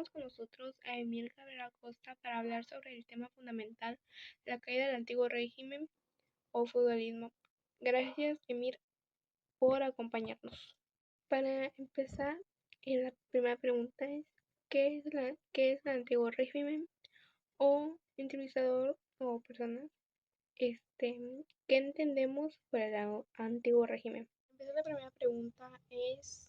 tenemos con nosotros a Emil Cabrera Costa para hablar sobre el tema fundamental, la caída del antiguo régimen o feudalismo. Gracias, Emil, por acompañarnos. Para empezar, la primera pregunta es, ¿qué es el antiguo régimen o entrevistador o personas? ¿Qué entendemos por el antiguo régimen? Empezar, la primera pregunta es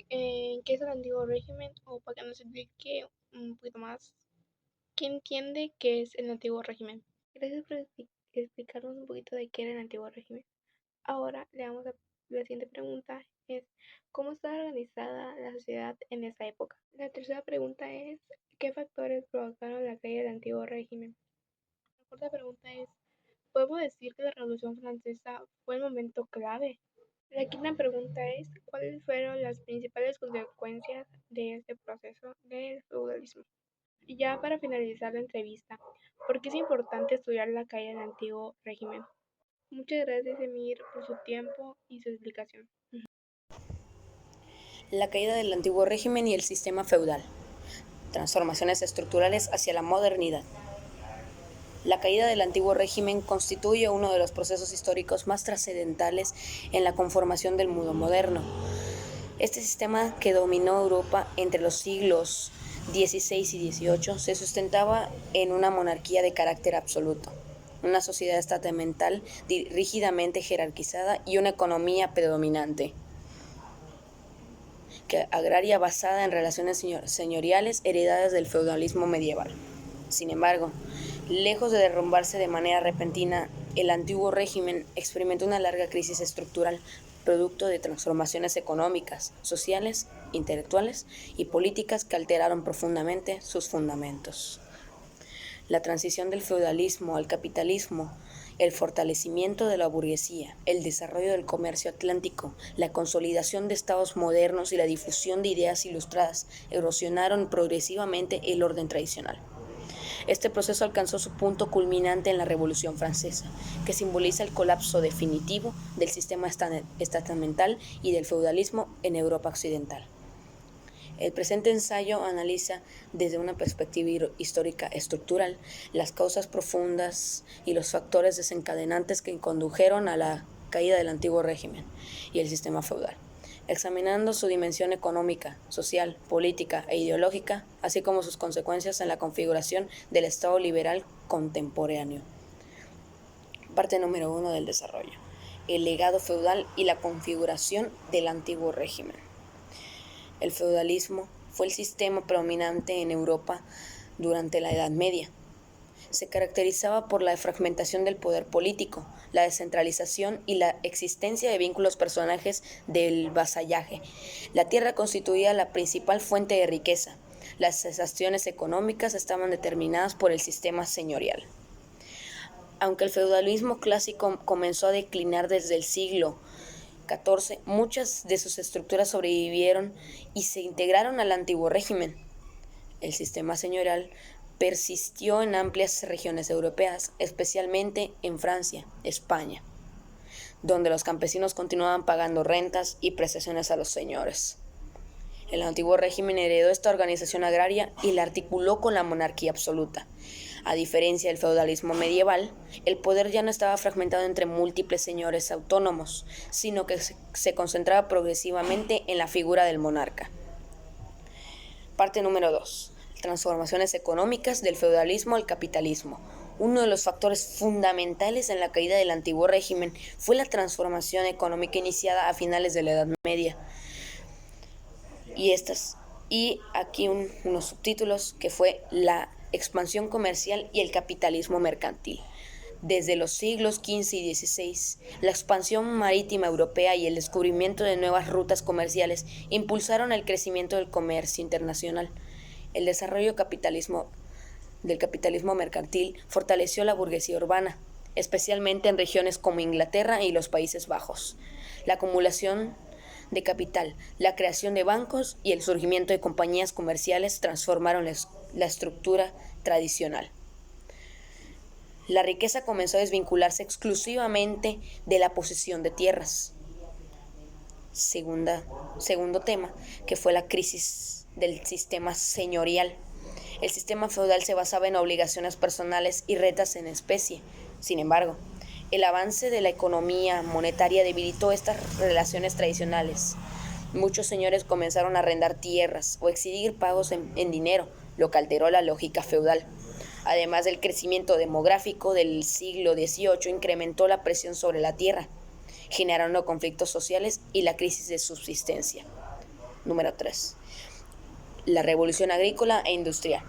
qué es el antiguo régimen o para que nos explique un poquito más qué entiende que es el antiguo régimen. Gracias por explicarnos un poquito de qué era el antiguo régimen. Ahora la siguiente pregunta es ¿cómo estaba organizada la sociedad en esa época? La tercera pregunta es ¿qué factores provocaron la caída del antiguo régimen? La cuarta pregunta es ¿podemos decir que la Revolución Francesa fue el momento clave? La quinta pregunta es, ¿cuáles fueron las principales consecuencias de este proceso del feudalismo? Y ya para finalizar la entrevista, ¿por qué es importante estudiar la caída del antiguo régimen? Muchas gracias, Emir, por su tiempo y su explicación. La caída del antiguo régimen y el sistema feudal. Transformaciones estructurales hacia la modernidad. La caída del antiguo régimen constituye uno de los procesos históricos más trascendentales en la conformación del mundo moderno. Este sistema, que dominó Europa entre los siglos XVI y XVIII, se sustentaba en una monarquía de carácter absoluto, una sociedad estamental rígidamente jerarquizada y una economía predominante agraria basada en relaciones señoriales heredadas del feudalismo medieval. Sin embargo, lejos de derrumbarse de manera repentina, el antiguo régimen experimentó una larga crisis estructural, producto de transformaciones económicas, sociales, intelectuales y políticas que alteraron profundamente sus fundamentos. La transición del feudalismo al capitalismo, el fortalecimiento de la burguesía, el desarrollo del comercio atlántico, la consolidación de estados modernos y la difusión de ideas ilustradas erosionaron progresivamente el orden tradicional. Este proceso alcanzó su punto culminante en la Revolución Francesa, que simboliza el colapso definitivo del sistema estamental y del feudalismo en Europa occidental. El presente ensayo analiza desde una perspectiva histórica estructural las causas profundas y los factores desencadenantes que condujeron a la caída del antiguo régimen y el sistema feudal, examinando su dimensión económica, social, política e ideológica, así como sus consecuencias en la configuración del Estado liberal contemporáneo. Parte número 1 del desarrollo: el legado feudal y la configuración del antiguo régimen. El feudalismo fue el sistema predominante en Europa durante la Edad Media. Se caracterizaba por la fragmentación del poder político, la descentralización y la existencia de vínculos personales del vasallaje. La tierra constituía la principal fuente de riqueza. Las cesaciones económicas estaban determinadas por el sistema señorial. Aunque el feudalismo clásico comenzó a declinar desde el siglo XIV, muchas de sus estructuras sobrevivieron y se integraron al antiguo régimen. El sistema señorial persistió en amplias regiones europeas, especialmente en Francia, España, donde los campesinos continuaban pagando rentas y prestaciones a los señores. El antiguo régimen heredó esta organización agraria y la articuló con la monarquía absoluta. A diferencia del feudalismo medieval, el poder ya no estaba fragmentado entre múltiples señores autónomos, sino que se concentraba progresivamente en la figura del monarca. Parte número 2. Transformaciones económicas del feudalismo al capitalismo. Uno de los factores fundamentales en la caída del antiguo régimen fue la transformación económica iniciada a finales de la Edad Media. Y aquí unos subtítulos, que fue la expansión comercial y el capitalismo mercantil. Desde los siglos XV y XVI, la expansión marítima europea y el descubrimiento de nuevas rutas comerciales impulsaron el crecimiento del comercio internacional. El desarrollo del capitalismo mercantil fortaleció la burguesía urbana, especialmente en regiones como Inglaterra y los Países Bajos. La acumulación de capital, la creación de bancos y el surgimiento de compañías comerciales transformaron la estructura tradicional. La riqueza comenzó a desvincularse exclusivamente de la posesión de tierras. Segundo tema, que fue la crisis del sistema señorial. El sistema feudal se basaba en obligaciones personales y rentas en especie. Sin embargo, el avance de la economía monetaria debilitó estas relaciones tradicionales. Muchos señores comenzaron a arrendar tierras o exigir pagos en dinero, lo que alteró la lógica feudal. Además del crecimiento demográfico del siglo XVIII, incrementó la presión sobre la tierra, generando conflictos sociales y la crisis de subsistencia. Número 3. La revolución agrícola e industrial.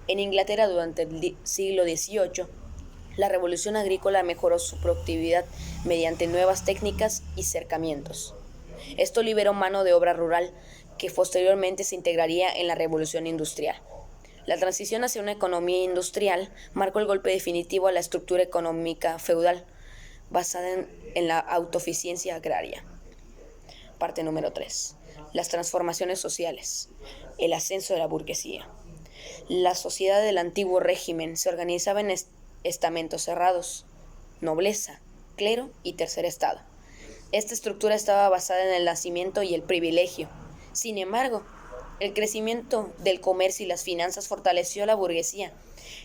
En Inglaterra durante el siglo XVIII, la revolución agrícola mejoró su productividad mediante nuevas técnicas y cercamientos. Esto liberó mano de obra rural que posteriormente se integraría en la revolución industrial. La transición hacia una economía industrial marcó el golpe definitivo a la estructura económica feudal, basada en la autosuficiencia agraria. Parte número 3. Las transformaciones sociales. El ascenso de la burguesía. La sociedad del antiguo régimen se organizaba en estamentos cerrados: nobleza, clero y tercer estado. Esta estructura estaba basada en el nacimiento y el privilegio. Sin embargo, el crecimiento del comercio y las finanzas fortaleció a la burguesía,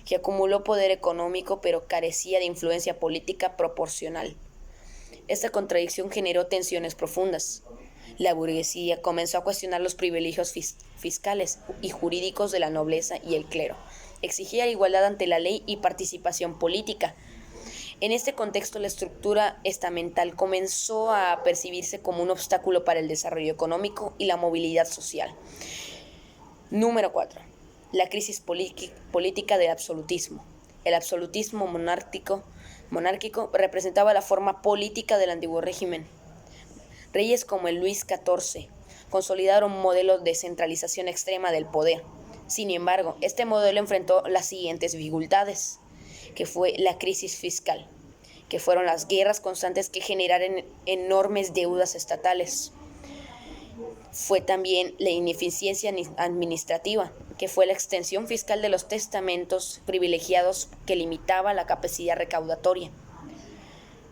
que acumuló poder económico pero carecía de influencia política proporcional. Esta contradicción generó tensiones profundas. La burguesía comenzó a cuestionar los privilegios fiscales y jurídicos de la nobleza y el clero. Exigía igualdad ante la ley y participación política. En este contexto, la estructura estamental comenzó a percibirse como un obstáculo para el desarrollo económico y la movilidad social. Número 4. La crisis política del absolutismo. El absolutismo monárquico representaba la forma política del antiguo régimen. Reyes como el Luis XIV consolidaron un modelo de centralización extrema del poder. Sin embargo, este modelo enfrentó las siguientes dificultades, que fue la crisis fiscal, que fueron las guerras constantes que generaron enormes deudas estatales. Fue también la ineficiencia administrativa, que fue la extensión fiscal de los testamentos privilegiados que limitaba la capacidad recaudatoria.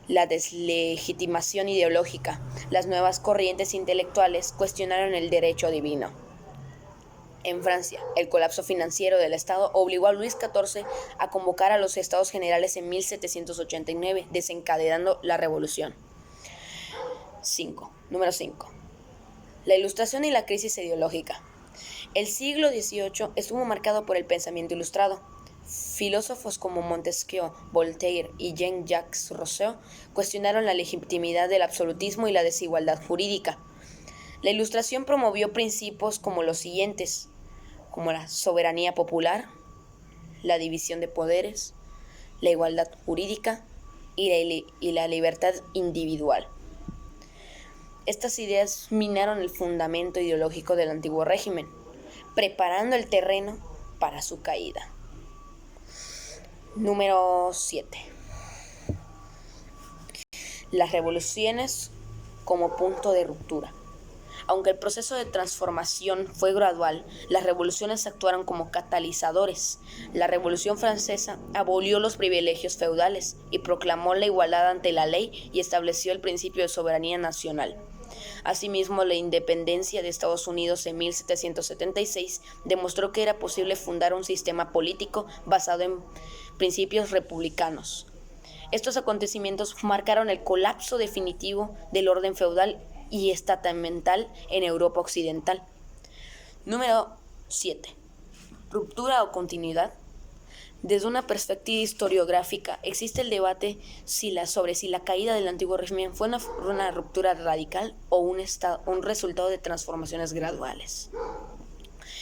La deslegitimación ideológica. Las nuevas corrientes intelectuales cuestionaron el derecho divino. En Francia, el colapso financiero del Estado obligó a Luis XIV a convocar a los Estados Generales en 1789, desencadenando la Revolución. Número 5. La Ilustración y la crisis ideológica. El siglo XVIII estuvo marcado por el pensamiento ilustrado. Filósofos como Montesquieu, Voltaire y Jean-Jacques Rousseau cuestionaron la legitimidad del absolutismo y la desigualdad jurídica. La Ilustración promovió principios como los siguientes, como la soberanía popular, la división de poderes, la igualdad jurídica y la libertad individual. Estas ideas minaron el fundamento ideológico del antiguo régimen, preparando el terreno para su caída. Número 7. Las revoluciones como punto de ruptura. Aunque el proceso de transformación fue gradual, las revoluciones actuaron como catalizadores. La Revolución Francesa abolió los privilegios feudales y proclamó la igualdad ante la ley y estableció el principio de soberanía nacional. Asimismo, la independencia de Estados Unidos en 1776 demostró que era posible fundar un sistema político basado en principios republicanos. Estos acontecimientos marcaron el colapso definitivo del orden feudal y estamental en Europa occidental. Número 7. Ruptura o continuidad. Desde una perspectiva historiográfica, existe el debate sobre si la caída del antiguo régimen fue una ruptura radical o un resultado de transformaciones graduales.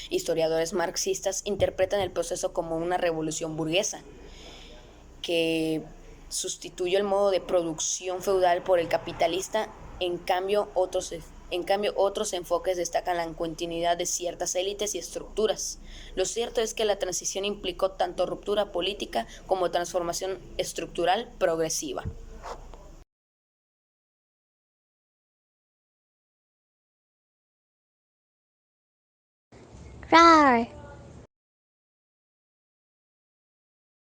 Historiadores marxistas interpretan el proceso como una revolución burguesa, que sustituyó el modo de producción feudal por el capitalista. En cambio, otros enfoques destacan la continuidad de ciertas élites y estructuras. Lo cierto es que la transición implicó tanto ruptura política como transformación estructural progresiva. Rar.